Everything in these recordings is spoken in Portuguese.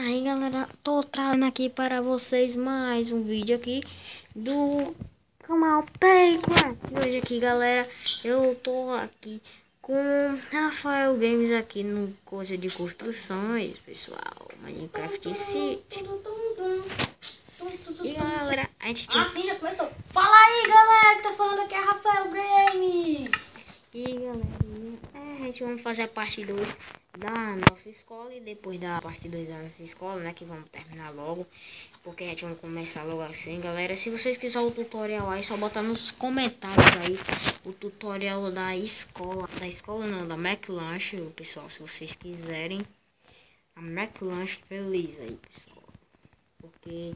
Aí galera, tô trazendo aqui para vocês mais um vídeo aqui do canal Paycraft. E hoje aqui galera, eu tô aqui com Rafael Games aqui no coisa de construções, pessoal, Minecraft City. E galera, a gente tinha... Sim, já começou. Fala aí galera, que tá falando aqui é Rafael Games. E galera, a gente vai fazer a parte 2 da nossa escola. E depois da parte 2 da nossa escola, né, que vamos terminar logo, porque a gente vai começar logo assim, galera. Se vocês quiserem o tutorial aí, só botar nos comentários aí o tutorial da escola não, da McLanche, pessoal. Se vocês quiserem a McLanche feliz aí, pessoal, porque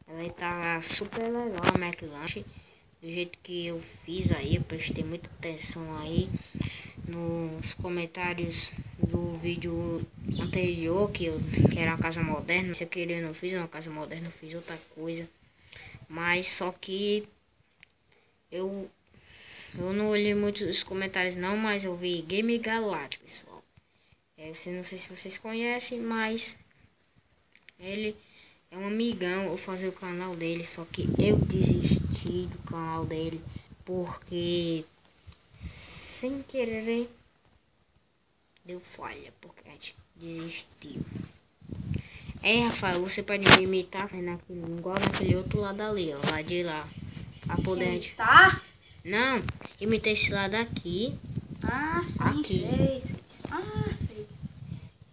ela tá super legal, a McLanche, do jeito que eu fiz aí. Eu prestei muita atenção aí nos comentários do vídeo anterior, que era uma casa moderna. Se eu queria, não fiz uma casa moderna, eu fiz outra coisa. Mas só que eu não olhei muito os comentários não, mas eu vi Game Galáctico, pessoal. Não sei se vocês conhecem, mas ele é um amigão. Eu fazer o canal dele, só que eu desisti do canal dele porque sem querer deu falha, porque a gente desistiu. Rafael, você pode me imitar igual naquele outro lado ali, ó, lá de lá, pra poder a gente... Tá? Não, imitei esse lado aqui. Ah, sim, Aqui. sei. Ah, sei.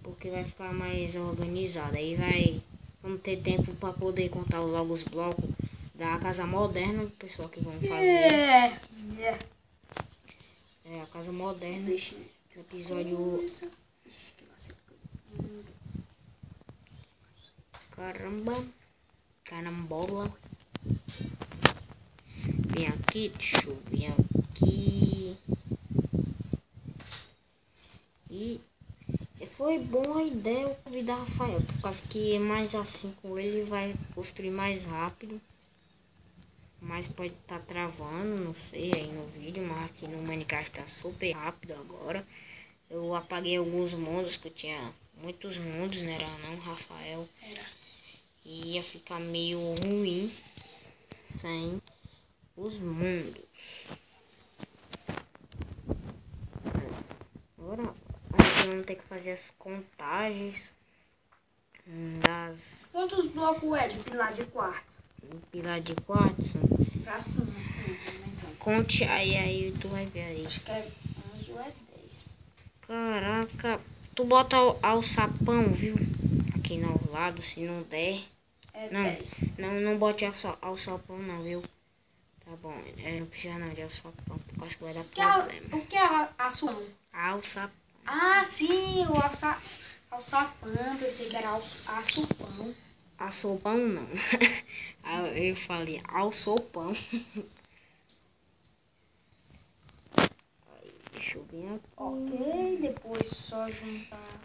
Porque vai ficar mais organizado. Aí vamos ter tempo para poder contar logo os blocos da casa moderna, pessoal, que vão fazer. É a casa moderna. Deixa o episódio... Carambola. Vem aqui, deixa eu vir aqui. E foi boa a ideia eu convidar Rafael, por causa que mais assim com ele vai construir mais rápido. Mas pode estar travando, não sei, aí no vídeo, mas aqui no Minecraft tá super rápido agora. Eu apaguei alguns mundos, que eu tinha muitos mundos, né? Era não, Rafael? Era. E ia ficar meio ruim sem os mundos. Agora a gente vai ter que fazer as contagens das... Quantos blocos é de pilar de quarto? Pilar de quartzo. Pra cima, assim, aumentando. Conte aí tu vai ver aí. Acho que é 11 ou é 10. Caraca, tu bota alçapão, viu? Aqui no lado, se não der. É Não, 10. não bote alçapão não, viu? Tá bom, não precisa não de alçapão, porque eu acho que vai dar problema. O que é açuão? Alçapão. Ah, sim, o alçapão. Pensei que era açupão. Alçapão não. Eu falei alçapão. Deixa eu ver aqui. Ok, depois só juntar.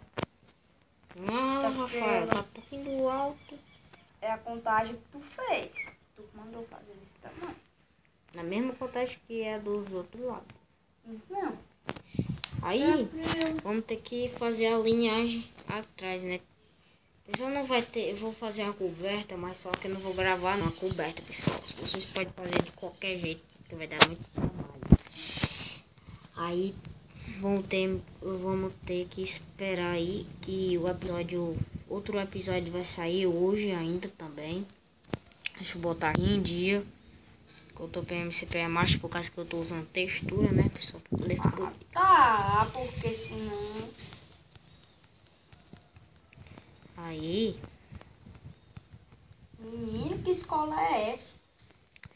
Ah, Rafael, tá um pouquinho alto. É a contagem que tu fez. Tu mandou fazer desse tamanho. Na mesma contagem que é dos outros lados. Não. Aí, vamos ter que fazer a linhagem atrás, né? Pessoal, não vai ter... Eu vou fazer uma coberta, mas só que eu não vou gravar uma coberta, pessoal. Vocês podem fazer de qualquer jeito, que vai dar muito trabalho. Aí, vamos ter que esperar aí que o episódio... Outro episódio vai sair hoje ainda também. Deixa eu botar aqui em dia. Que eu tô PMCP mais por causa que eu tô usando textura, né, pessoal? Pra poder fluir. Tá, porque senão... Aí... Menino, que escola é essa?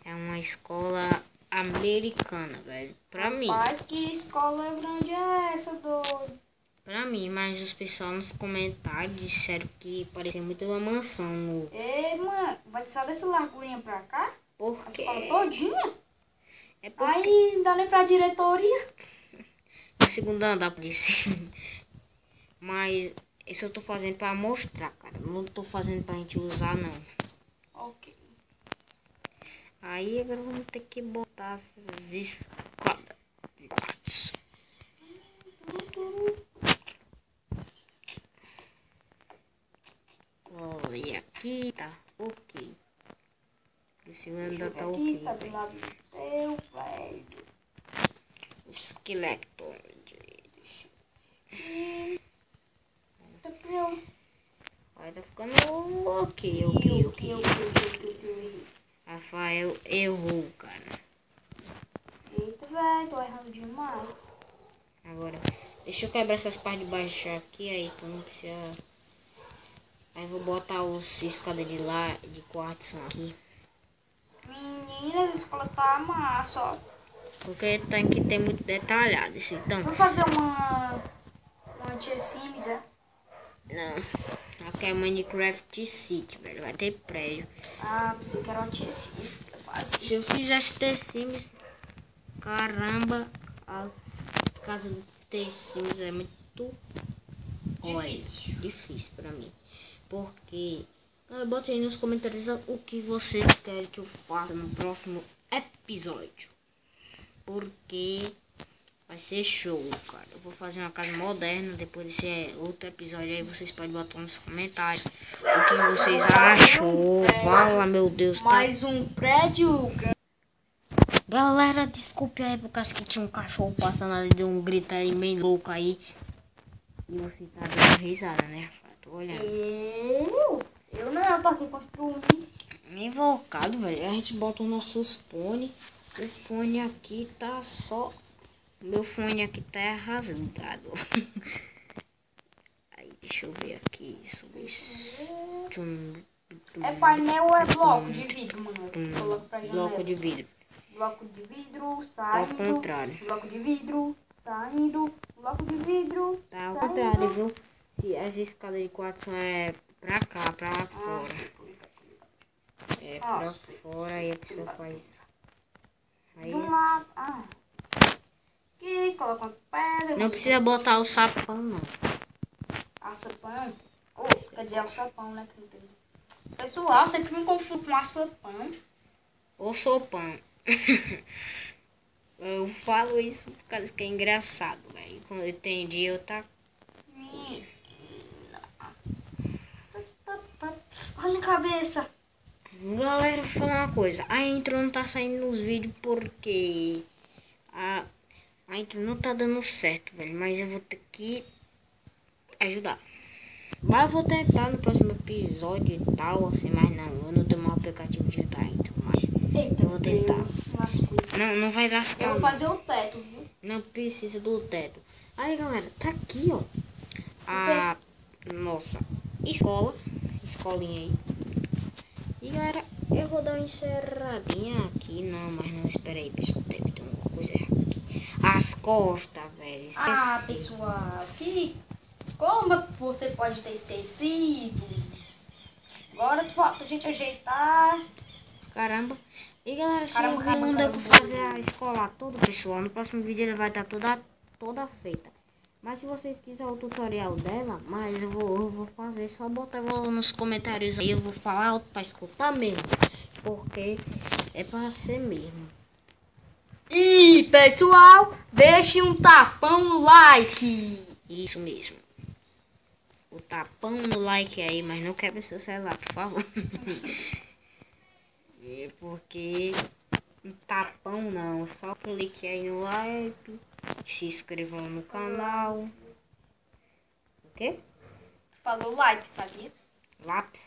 É uma escola americana, velho. Pra mim. Rapaz, que escola grande é essa, doido? Pra mim, mas os pessoal nos comentários disseram que parecia muito uma mansão. Ei, mano, vai só dessa largurinha pra cá? Por A quê? escola todinha? É porque... Aí, não dá nem pra diretoria? No segundo andar, por isso. Mas isso eu tô fazendo pra mostrar, cara. Não tô fazendo pra gente usar, não. Ok. Aí agora vamos ter que botar essas escadas. E aqui tá ok. O segundo ainda tá Aqui ok. está do lado do teu, velho. Esqueleto. Tá pronto. Vai tá ficando ok. Rafael errou, cara. Eita, velho, tô errando demais. Agora, deixa eu quebrar essas partes de baixo aqui, aí tu não precisa... Aí vou botar os escadas de lá, de quartzo aqui. Menina, a escola tá massa, ó. Porque tem que ter muito detalhado esse então. Vamos fazer uma tia Sims, é? Não, aqui é Minecraft City, velho. Vai ter prédio. Ah, pensei que era uma tia Sims que eu fazia. Se eu fizesse The Sims, caramba, a casa do The Sims é muito difícil pra mim. Porque bota aí nos comentários o que vocês querem que eu faça no próximo episódio. Porque vai ser show, cara. Eu vou fazer uma casa moderna. Depois desse outro episódio aí, vocês podem botar nos comentários o que vocês achou. Fala, meu Deus. Mais um prédio. Galera, desculpe aí por causa que tinha um cachorro passando ali, deu um grito aí meio louco aí. E você tá dando risada, né? Tô olhando. Eu não, tô aqui construindo. Invocado, velho. A gente bota os nossos fones. O fone aqui tá só... Meu fone aqui tá rasgado. Aí, deixa eu ver aqui. É painel ou é bloco de vidro, mano? Coloca pra janela. Bloco de vidro. Bloco de vidro, Ao saindo. contrário. Bloco de vidro, saindo. Bloco de vidro, Tá ao saindo. contrário, viu? Se as escadas de quartzo é pra cá, pra fora. É pra fora, aí a pessoa faz. Aí... De um lado. Aqui, coloca uma pedra. Não precisa botar o sapão, não. Açapão? Quer dizer, alçapão, né? Que não quer dizer. Pessoal, sempre me confundo com açapão. Ou sopão. Eu falo isso por causa que é engraçado, velho. Quando eu entendi, eu tá... Olha a cabeça. Galera, vou falar uma coisa. A intro não tá saindo nos vídeos porque... A intro não tá dando certo, velho. Mas eu vou ter que ajudar. Mas eu vou tentar no próximo episódio e tal, assim, mas não. Eu não tenho um aplicativo de ajudar a intro, mas... Eita, eu vou tentar. Não vai lascar. Eu vou fazer o teto, viu? Não precisa do teto. Aí, galera, tá aqui, ó. A nossa escolinha aí. E, galera, eu vou dar uma encerradinha aqui. Não, mas não, espera aí, pessoal. Deve ter uma coisa errada aqui. As costas, velho. Esqueci. Pessoal, como você pode ter esquecido? Agora falta a gente ajeitar. Caramba. E, galera, se Caramba, não deu pra fazer a escola toda, pessoal, no próximo vídeo ele vai estar toda feita. Mas se vocês quiserem o tutorial dela, mas eu vou fazer, só botar nos comentários aí, eu vou falar alto pra escutar mesmo, porque é pra ser mesmo. E pessoal, deixe um tapão no like. Isso mesmo. O tapão no like aí, mas não quebre seu celular, por favor. É porque um tapão não, só clique aí no like, se inscreva no canal. O quê? Falou like, sabia? Lápis?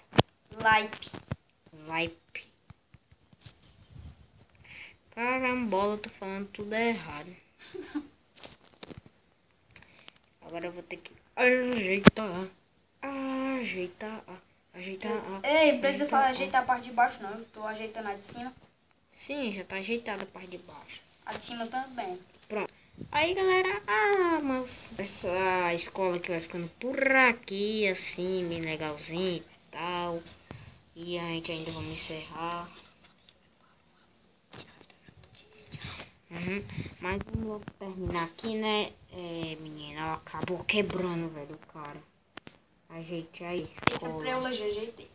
Like. Carambola, eu tô falando tudo errado. Agora eu vou ter que ajeitar. Ei, não precisa ajeitar a parte de baixo não, eu tô ajeitando a de cima. Sim, já tá ajeitada a parte de baixo. A de cima também. Pronto. Aí, galera, mas essa escola aqui vai ficando por aqui, assim, bem legalzinho e tal. E a gente ainda vamos encerrar. Mas vamos logo terminar aqui, né, menina? Ela acabou quebrando, velho, o cara. Ajeitei a escola. Eu ajeitei.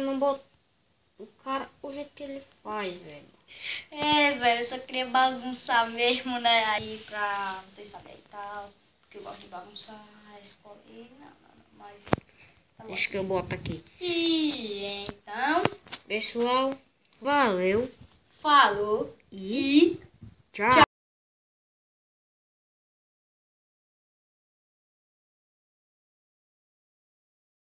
Não botou o cara, o jeito que ele faz, velho. Velho, eu só queria bagunçar mesmo, né? Aí pra vocês saberem e tal. Porque eu gosto de bagunçar a escola. E não, mas Deixa que eu boto aqui. E então, Pessoal, valeu. falou E e tchau.